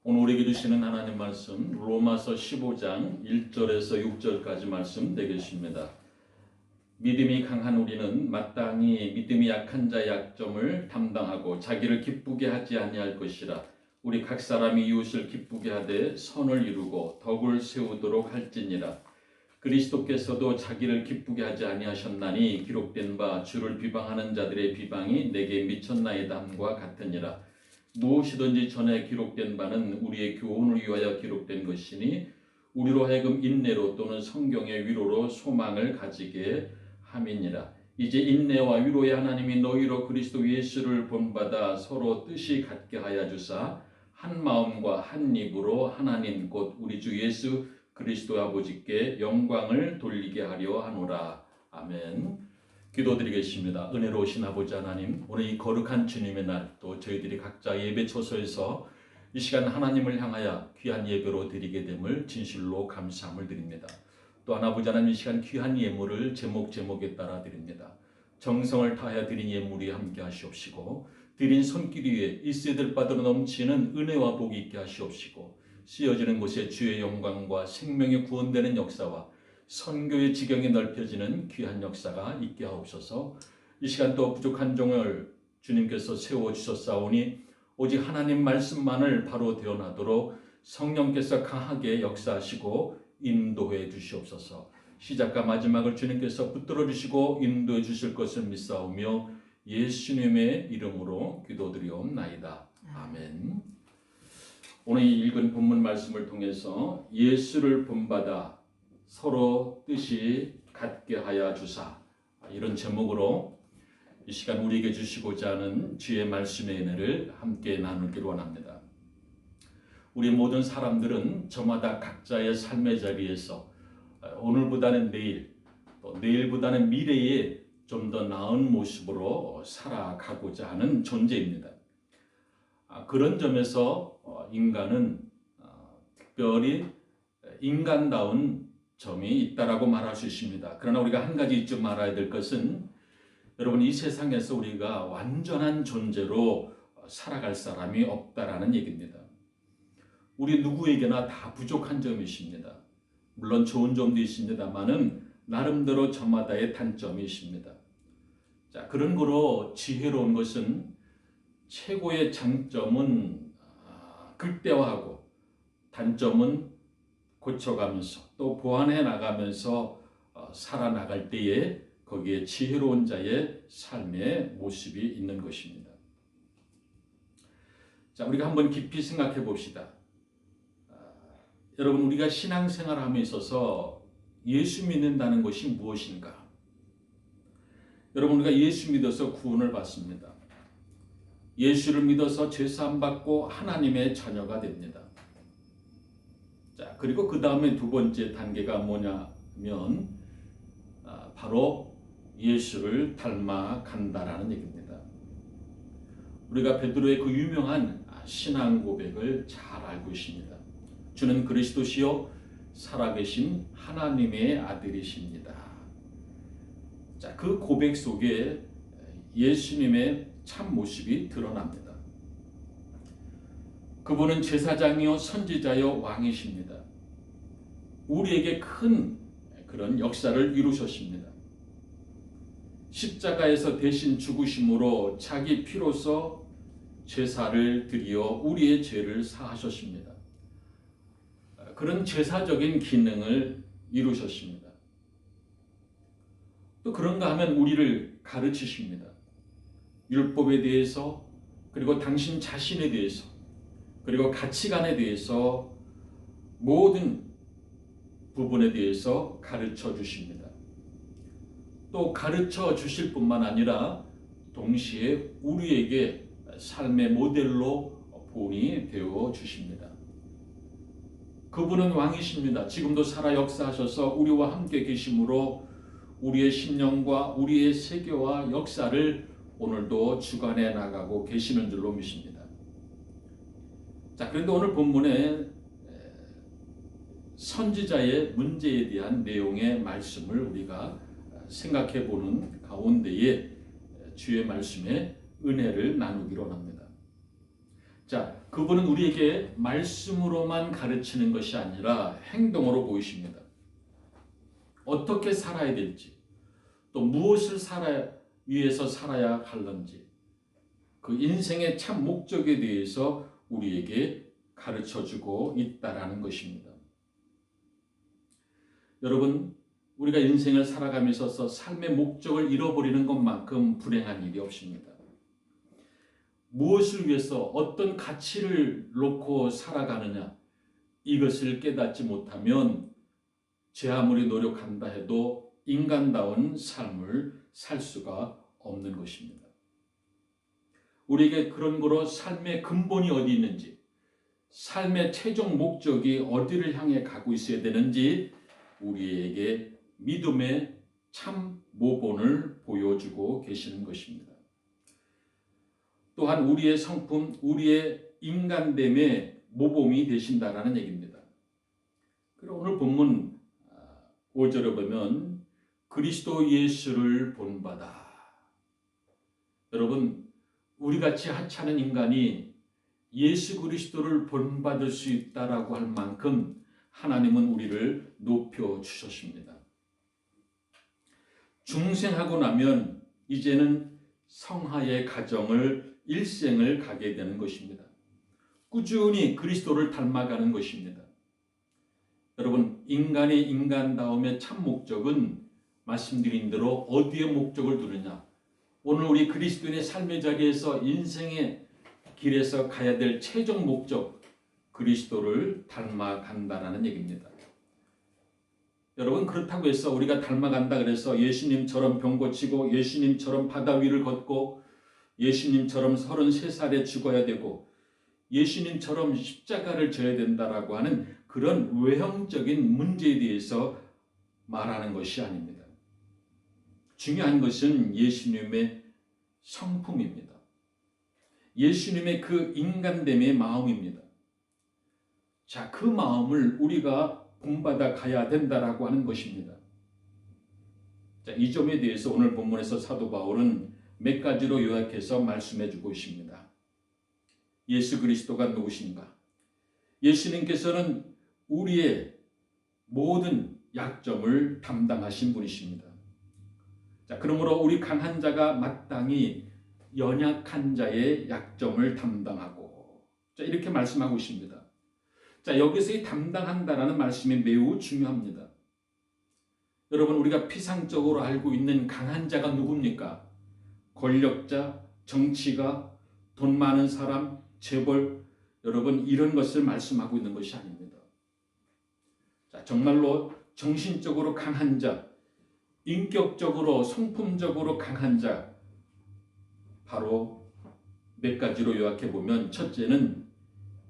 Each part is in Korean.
오늘 우리에게 주시는 하나님 말씀 로마서 15장 1절에서 6절까지 말씀 되겠습니다. 믿음이 강한 우리는 마땅히 믿음이 약한 자의 약점을 담당하고 자기를 기쁘게 하지 아니할 것이라. 우리 각 사람이 이웃을 기쁘게 하되 선을 이루고 덕을 세우도록 할지니라. 그리스도께서도 자기를 기쁘게 하지 아니하셨나니 기록된 바 주를 비방하는 자들의 비방이 내게 미쳤나이다 함과 같으니라. 무엇이든지 전에 기록된 바는 우리의 교훈을 위하여 기록된 것이니 우리로 하여금 인내로 또는 성경의 위로로 소망을 가지게 함이니라. 이제 인내와 위로의 하나님이 너희로 그리스도 예수를 본받아 서로 뜻이 같게 하여 주사 한 마음과 한 입으로 하나님 곧 우리 주 예수 그리스도 아버지께 영광을 돌리게 하려 하노라. 아멘. 기도드리겠습니다. 은혜로우신 아버지 하나님, 오늘 이 거룩한 주님의 날, 또 저희들이 각자 예배 처소에서 이 시간 하나님을 향하여 귀한 예배로 드리게 됨을 진실로 감사함을 드립니다. 또한 아버지 하나님, 이 시간 귀한 예물을 제목에 따라 드립니다. 정성을 다하여 드린 예물이 함께 하시옵시고 드린 손길 위에 있어야 될 바대로 넘치는 은혜와 복이 있게 하시옵시고 쓰여지는 곳에 주의 영광과 생명이 구원되는 역사와 선교의 지경이 넓혀지는 귀한 역사가 있게 하옵소서. 이 시간 또 부족한 종을 주님께서 세워주셨사오니 오직 하나님 말씀만을 바로 대언하도록 성령께서 강하게 역사하시고 인도해 주시옵소서. 시작과 마지막을 주님께서 붙들어 주시고 인도해 주실 것을 믿사오며 예수님의 이름으로 기도드리옵나이다. 아멘. 오늘 읽은 본문 말씀을 통해서 예수를 본받아 서로 뜻이 같게 하여 주사, 이런 제목으로 이 시간 우리에게 주시고자 하는 주의 말씀의 은혜를 함께 나누기를 원합니다. 우리 모든 사람들은 저마다 각자의 삶의 자리에서 오늘보다는 내일, 또 내일보다는 미래에 좀 더 나은 모습으로 살아가고자 하는 존재입니다. 그런 점에서 인간은 특별히 인간다운 점이 있다라고 말할 수 있습니다. 그러나 우리가 한 가지 잊지 말아야 될 것은, 여러분, 이 세상에서 우리가 완전한 존재로 살아갈 사람이 없다라는 얘기입니다. 우리 누구에게나 다 부족한 점이 있습니다. 물론 좋은 점도 있습니다만은 나름대로 저마다의 단점이 있습니다. 자, 그런 거로 지혜로운 것은 최고의 장점은 극대화하고 단점은 고쳐가면서 또 보완해 나가면서 살아나갈 때에 거기에 지혜로운 자의 삶의 모습이 있는 것입니다. 자, 우리가 한번 깊이 생각해 봅시다. 여러분, 우리가 신앙생활함에 있어서 예수 믿는다는 것이 무엇인가? 여러분, 우리가 예수 믿어서 구원을 받습니다. 예수를 믿어서 죄사함 받고 하나님의 자녀가 됩니다. 자, 그리고 그 다음에 두 번째 단계가 뭐냐면 바로 예수를 닮아간다라는 얘기입니다. 우리가 베드로의 그 유명한 신앙 고백을 잘 알고 있습니다. 주는 그리스도시요 살아계신 하나님의 아들이십니다. 자, 그 고백 속에 예수님의 참 모습이 드러납니다. 그분은 제사장이요 선지자요 왕이십니다. 우리에게 큰 그런 역사를 이루셨습니다. 십자가에서 대신 죽으심으로 자기 피로서 제사를 드리어 우리의 죄를 사하셨습니다. 그런 제사적인 기능을 이루셨습니다. 또 그런가 하면 우리를 가르치십니다. 율법에 대해서, 그리고 당신 자신에 대해서, 그리고 가치관에 대해서 모든 부분에 대해서 가르쳐 주십니다. 또 가르쳐 주실 뿐만 아니라 동시에 우리에게 삶의 모델로 본이 되어 주십니다. 그분은 왕이십니다. 지금도 살아 역사하셔서 우리와 함께 계심으로 우리의 심령과 우리의 세계와 역사를 오늘도 주관해 나가고 계시는 줄로 믿습니다. 자, 그런데 오늘 본문에 선지자의 문제에 대한 내용의 말씀을 우리가 생각해 보는 가운데에 주의 말씀에 은혜를 나누기로 합니다. 자, 그분은 우리에게 말씀으로만 가르치는 것이 아니라 행동으로 보이십니다. 어떻게 살아야 될지, 또 무엇을 위해서 살아야 할는지, 그 인생의 참 목적에 대해서 우리에게 가르쳐주고 있다라는 것입니다. 여러분, 우리가 인생을 살아가며 있어서 삶의 목적을 잃어버리는 것만큼 불행한 일이 없습니다. 무엇을 위해서 어떤 가치를 놓고 살아가느냐, 이것을 깨닫지 못하면 제 아무리 노력한다 해도 인간다운 삶을 살 수가 없는 것입니다. 우리에게 그런 거로 삶의 근본이 어디 있는지, 삶의 최종 목적이 어디를 향해 가고 있어야 되는지 우리에게 믿음의 참 모본을 보여주고 계시는 것입니다. 또한 우리의 성품, 우리의 인간됨의 모범이 되신다라는 얘기입니다. 그리고 오늘 본문 5절에 보면 그리스도 예수를 본받아. 여러분, 우리같이 하찮은 인간이 예수 그리스도를 본받을 수 있다라고 할 만큼 하나님은 우리를 높여주셨습니다. 중생하고 나면 이제는 성화의 가정을 일생을 가게 되는 것입니다. 꾸준히 그리스도를 닮아가는 것입니다. 여러분, 인간의 인간다움의 참 목적은 말씀드린 대로 어디에 목적을 두느냐, 오늘 우리 그리스도인의 삶의 자리에서 인생의 길에서 가야 될 최종 목적, 그리스도를 닮아간다라는 얘기입니다. 여러분, 그렇다고 해서 우리가 닮아간다 그래서 예수님처럼 병 고치고 예수님처럼 바다 위를 걷고 예수님처럼 33살에 죽어야 되고 예수님처럼 십자가를 져야 된다라고 하는 그런 외형적인 문제에 대해서 말하는 것이 아닙니다. 중요한 것은 예수님의 성품입니다. 예수님의 그 인간됨의 마음입니다. 자, 그 마음을 우리가 본받아 가야 된다라고 하는 것입니다. 자, 이 점에 대해서 오늘 본문에서 사도 바울은 몇 가지로 요약해서 말씀해 주고 있습니다. 예수 그리스도가 누구신가? 예수님께서는 우리의 모든 약점을 담당하신 분이십니다. 자, 그러므로 우리 강한 자가 마땅히 연약한 자의 약점을 담당하고, 자, 이렇게 말씀하고 있습니다. 자, 여기서 이 담당한다라는 말씀이 매우 중요합니다. 여러분, 우리가 피상적으로 알고 있는 강한 자가 누굽니까? 권력자, 정치가, 돈 많은 사람, 재벌, 여러분, 이런 것을 말씀하고 있는 것이 아닙니다. 자, 정말로 정신적으로 강한 자, 인격적으로, 성품적으로 강한 자, 바로 몇 가지로 요약해 보면 첫째는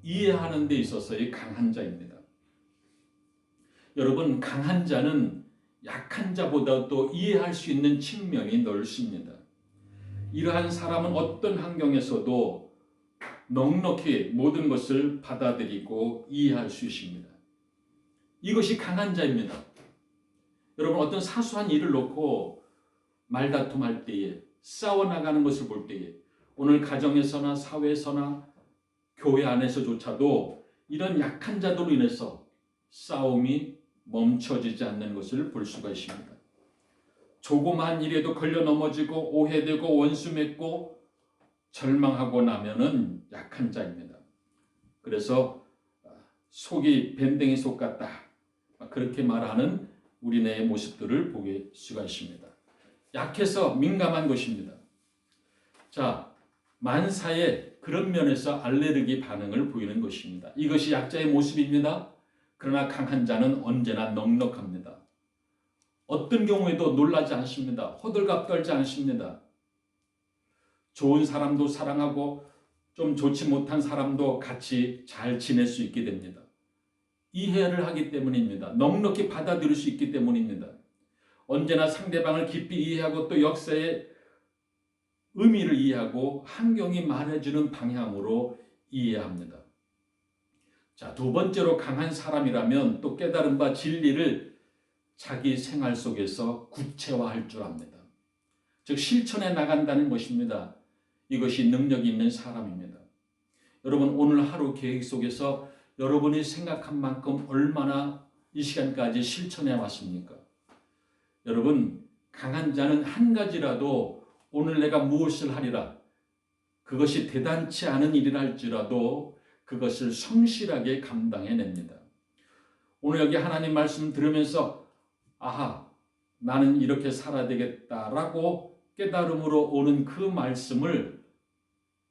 이해하는 데 있어서의 강한 자입니다. 여러분, 강한 자는 약한 자보다 또 이해할 수 있는 측면이 넓습니다. 이러한 사람은 어떤 환경에서도 넉넉히 모든 것을 받아들이고 이해할 수 있습니다. 이것이 강한 자입니다. 여러분, 어떤 사소한 일을 놓고 말다툼할 때에, 싸워나가는 것을 볼 때에, 오늘 가정에서나 사회에서나 교회 안에서조차도 이런 약한 자들로 인해서 싸움이 멈춰지지 않는 것을 볼 수가 있습니다. 조그마한 일에도 걸려 넘어지고 오해되고 원수 맺고 절망하고 나면은 약한 자입니다. 그래서 속이 밴댕이 속 같다, 그렇게 말하는 우리네의 모습들을 볼 수가 있습니다. 약해서 민감한 것입니다. 자, 만사에 그런 면에서 알레르기 반응을 보이는 것입니다. 이것이 약자의 모습입니다. 그러나 강한 자는 언제나 넉넉합니다. 어떤 경우에도 놀라지 않습니다. 호들갑 떨지 않습니다. 좋은 사람도 사랑하고 좀 좋지 못한 사람도 같이 잘 지낼 수 있게 됩니다. 이해를 하기 때문입니다. 넉넉히 받아들일 수 있기 때문입니다. 언제나 상대방을 깊이 이해하고 또 역사의 의미를 이해하고 환경이 말해주는 방향으로 이해합니다. 자, 두 번째로 강한 사람이라면 또 깨달은 바 진리를 자기 생활 속에서 구체화할 줄 압니다. 즉 실천해 나간다는 것입니다. 이것이 능력이 있는 사람입니다. 여러분 오늘 하루 계획 속에서 여러분이 생각한 만큼 얼마나 이 시간까지 실천해 왔습니까? 여러분 강한 자는 한 가지라도 오늘 내가 무엇을 하리라 그것이 대단치 않은 일이라 할지라도 그것을 성실하게 감당해냅니다. 오늘 여기 하나님 말씀 들으면서 아하 나는 이렇게 살아야 되겠다라고 깨달음으로 오는 그 말씀을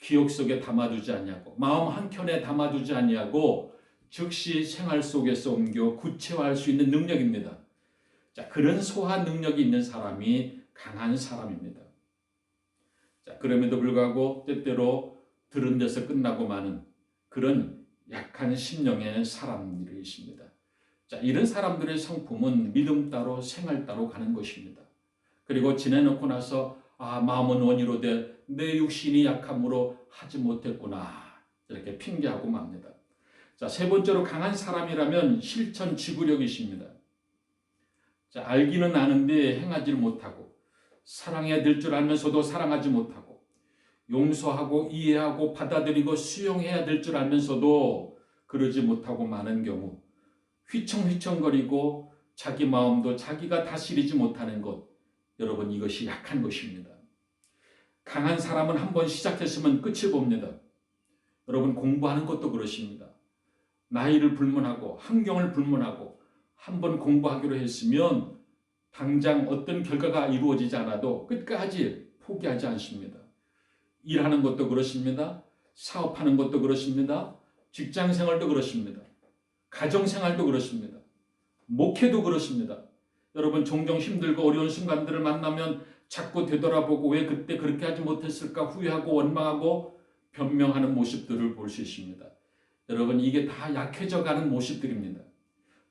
기억 속에 담아두지 아니하고 마음 한켠에 담아두지 아니하고 즉시 생활 속에서 옮겨 구체화할 수 있는 능력입니다. 자, 그런 소화 능력이 있는 사람이 강한 사람입니다. 자, 그럼에도 불구하고 때때로 들은 데서 끝나고 마는 그런 약한 심령의 사람들이 있습니다. 자, 이런 사람들의 성품은 믿음 따로 생활 따로 가는 것입니다. 그리고 지내놓고 나서 마음은 원이로 내 육신이 약함으로 하지 못했구나 이렇게 핑계하고 맙니다. 자, 세 번째로 강한 사람이라면 실천 지구력이 있습니다. 자, 알기는 아는데 행하지 못하고 사랑해야 될 줄 알면서도 사랑하지 못하고 용서하고 이해하고 받아들이고 수용해야 될 줄 알면서도 그러지 못하고 많은 경우 휘청휘청거리고 자기 마음도 자기가 다스리지 못하는 것 여러분 이것이 약한 것입니다. 강한 사람은 한번 시작했으면 끝을 봅니다. 여러분 공부하는 것도 그렇습니다. 나이를 불문하고 환경을 불문하고 한번 공부하기로 했으면 당장 어떤 결과가 이루어지지 않아도 끝까지 포기하지 않습니다. 일하는 것도 그렇습니다. 사업하는 것도 그렇습니다. 직장생활도 그렇습니다. 가정생활도 그렇습니다. 목회도 그렇습니다. 여러분 종종 힘들고 어려운 순간들을 만나면 자꾸 되돌아보고 왜 그때 그렇게 하지 못했을까 후회하고 원망하고 변명하는 모습들을 볼 수 있습니다. 여러분 이게 다 약해져가는 모습들입니다.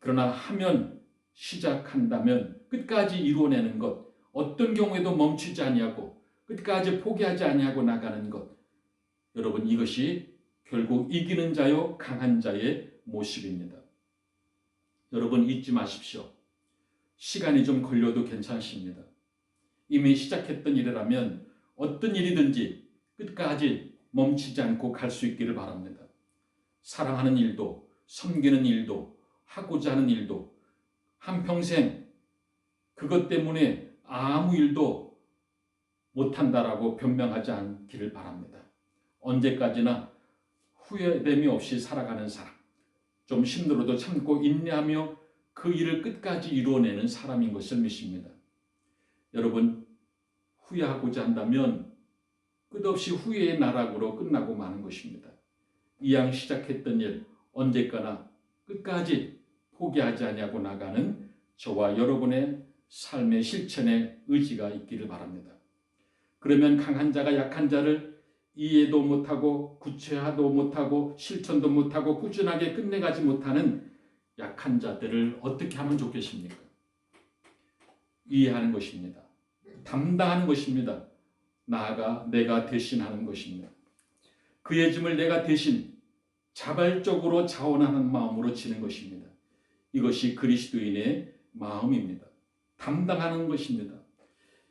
그러나 하면 시작한다면 끝까지 이루어내는 것 어떤 경우에도 멈추지 아니하고 끝까지 포기하지 아니하고 나가는 것 여러분 이것이 결국 이기는 자요 강한 자의 모습입니다. 여러분 잊지 마십시오. 시간이 좀 걸려도 괜찮습니다. 이미 시작했던 일이라면 어떤 일이든지 끝까지 멈추지 않고 갈 수 있기를 바랍니다. 사랑하는 일도 섬기는 일도 하고자 하는 일도 한평생 그것 때문에 아무 일도 못한다라고 변명하지 않기를 바랍니다. 언제까지나 후회됨이 없이 살아가는 사람 좀 힘들어도 참고 인내하며 그 일을 끝까지 이루어내는 사람인 것을 믿습니다. 여러분 후회하고자 한다면 끝없이 후회의 나락으로 끝나고 마는 것입니다. 이왕 시작했던 일 언제까나 끝까지 포기하지 아니하고 나가는 저와 여러분의 삶의 실천에 의지가 있기를 바랍니다. 그러면 강한 자가 약한 자를 이해도 못하고 구체화도 못하고 실천도 못하고 꾸준하게 끝내가지 못하는 약한 자들을 어떻게 하면 좋겠습니까? 이해하는 것입니다. 담당하는 것입니다. 나아가 내가 대신하는 것입니다. 그의 짐을 내가 대신 자발적으로 자원하는 마음으로 지는 것입니다. 이것이 그리스도인의 마음입니다. 담당하는 것입니다.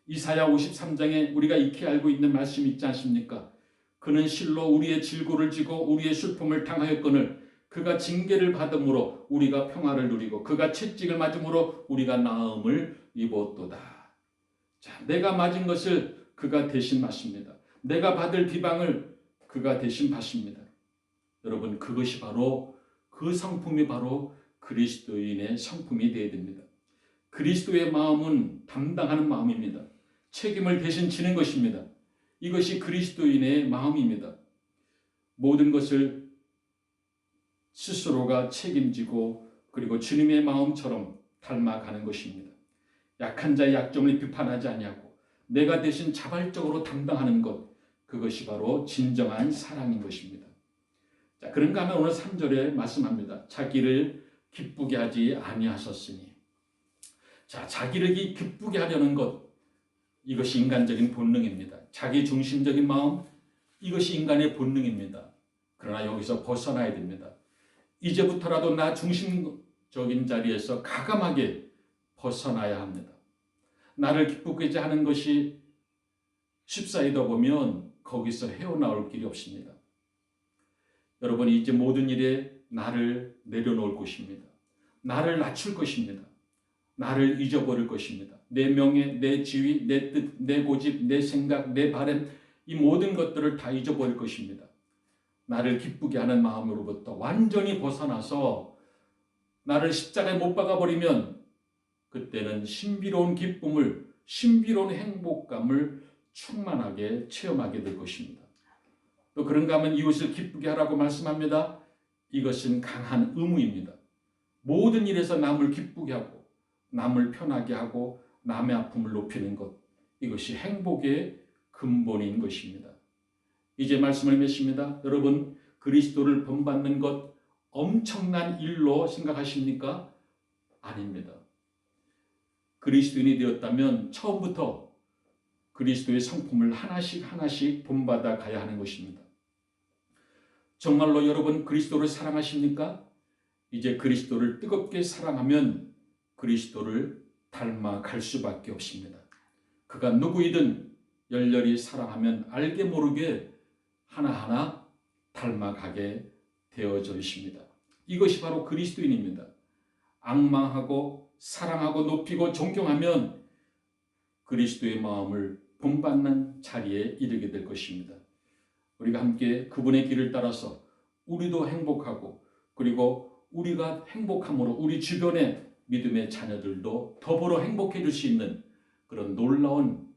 이사야 53장에 우리가 익히 알고 있는 말씀이 있지 않습니까? 그는 실로 우리의 질고를 지고 우리의 슬픔을 당하였거늘 그가 징계를 받음으로 우리가 평화를 누리고 그가 채찍을 맞음으로 우리가 나음을 입었도다. 자, 내가 맞은 것을 그가 대신 맞습니다. 내가 받을 비방을 그가 대신 받습니다. 여러분 그것이 바로 그 성품이 바로 그리스도인의 성품이 되어야 됩니다. 그리스도의 마음은 담당하는 마음입니다. 책임을 대신 지는 것입니다. 이것이 그리스도인의 마음입니다. 모든 것을 스스로가 책임지고 그리고 주님의 마음처럼 닮아가는 것입니다. 약한 자의 약점을 비판하지 아니하고 내가 대신 자발적으로 담당하는 것 그것이 바로 진정한 사랑인 것입니다. 자, 그런가 하면 오늘 3절에 말씀합니다. 자기를 기쁘게 하지 아니하셨으니. 자, 자기를 기쁘게 하려는 것 이것이 인간적인 본능입니다. 자기 중심적인 마음 이것이 인간의 본능입니다. 그러나 여기서 벗어나야 됩니다. 이제부터라도 나 중심적인 자리에서 가감하게 벗어나야 합니다. 나를 기쁘게 하는 것이 쉽사이다 보면 거기서 헤어나올 길이 없습니다. 여러분 이제 모든 일에 나를 내려놓을 것입니다. 나를 낮출 것입니다. 나를 잊어버릴 것입니다. 내 명예, 내 지위, 내 뜻, 내 고집, 내 생각, 내 바람 이 모든 것들을 다 잊어버릴 것입니다. 나를 기쁘게 하는 마음으로부터 완전히 벗어나서 나를 십자가에 못 박아버리면 그때는 신비로운 기쁨을, 신비로운 행복감을 충만하게 체험하게 될 것입니다. 또 그런가 하면 이웃을 기쁘게 하라고 말씀합니다. 이것은 강한 의무입니다. 모든 일에서 남을 기쁘게 하고 남을 편하게 하고 남의 아픔을 높이는 것, 이것이 행복의 근본인 것입니다. 이제 말씀을 맺습니다. 여러분 그리스도를 본받는 것 엄청난 일로 생각하십니까? 아닙니다. 그리스도인이 되었다면 처음부터 그리스도의 성품을 하나씩 본받아 가야 하는 것입니다. 정말로 여러분 그리스도를 사랑하십니까? 이제 그리스도를 뜨겁게 사랑하면 그리스도를 닮아갈 수밖에 없습니다. 그가 누구이든 열렬히 사랑하면 알게 모르게 하나하나 닮아가게 되어져 있습니다. 이것이 바로 그리스도인입니다. 앙망하고 사랑하고 높이고 존경하면 그리스도의 마음을 본받는 자리에 이르게 될 것입니다. 우리가 함께 그분의 길을 따라서 우리도 행복하고 그리고 우리가 행복함으로 우리 주변의 믿음의 자녀들도 더불어 행복해질 수 있는 그런 놀라운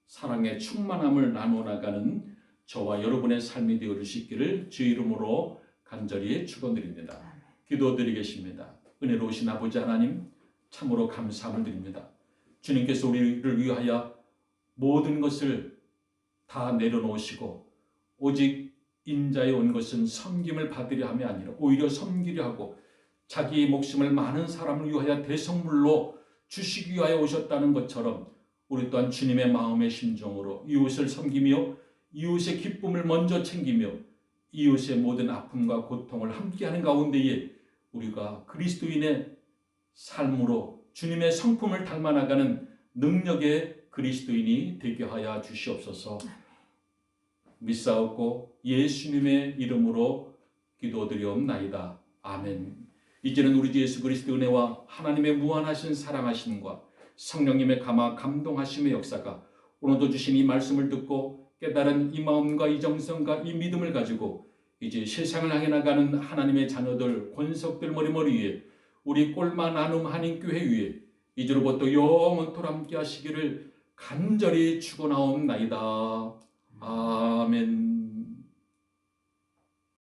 사랑의 충만함을 나누어 나가는 저와 여러분의 삶이 되어 줄 수 있기를 주의 이름으로 간절히 축원드립니다. 기도드리겠습니다. 은혜로우신 아버지 하나님 참으로 감사함을 드립니다. 주님께서 우리를 위하여 모든 것을 다 내려놓으시고 오직 인자에 온 것은 섬김을 받으려 함이 아니라 오히려 섬기려 하고 자기 목숨을 많은 사람을 위하여 대성물로 주시기 위하여 오셨다는 것처럼 우리 또한 주님의 마음의 심정으로 이웃을 섬기며 이웃의 기쁨을 먼저 챙기며 이웃의 모든 아픔과 고통을 함께하는 가운데에 우리가 그리스도인의 삶으로 주님의 성품을 닮아나가는 능력의 그리스도인이 되게 하여 주시옵소서. 믿사옵고 예수님의 이름으로 기도드리옵나이다. 아멘. 이제는 우리 주 예수 그리스도의 은혜와 하나님의 무한하신 사랑하심과 성령님의 감동하심의 역사가 오늘도 주신 이 말씀을 듣고 깨달은 이 마음과 이 정성과 이 믿음을 가지고 이제 세상을 향해 나가는 하나님의 자녀들 권석들 머리머리 위에 우리 꼴마 나눔 한인교회 위에 이제로부터 영원토록 함께 하시기를 간절히 축원하옵나이다. 아멘.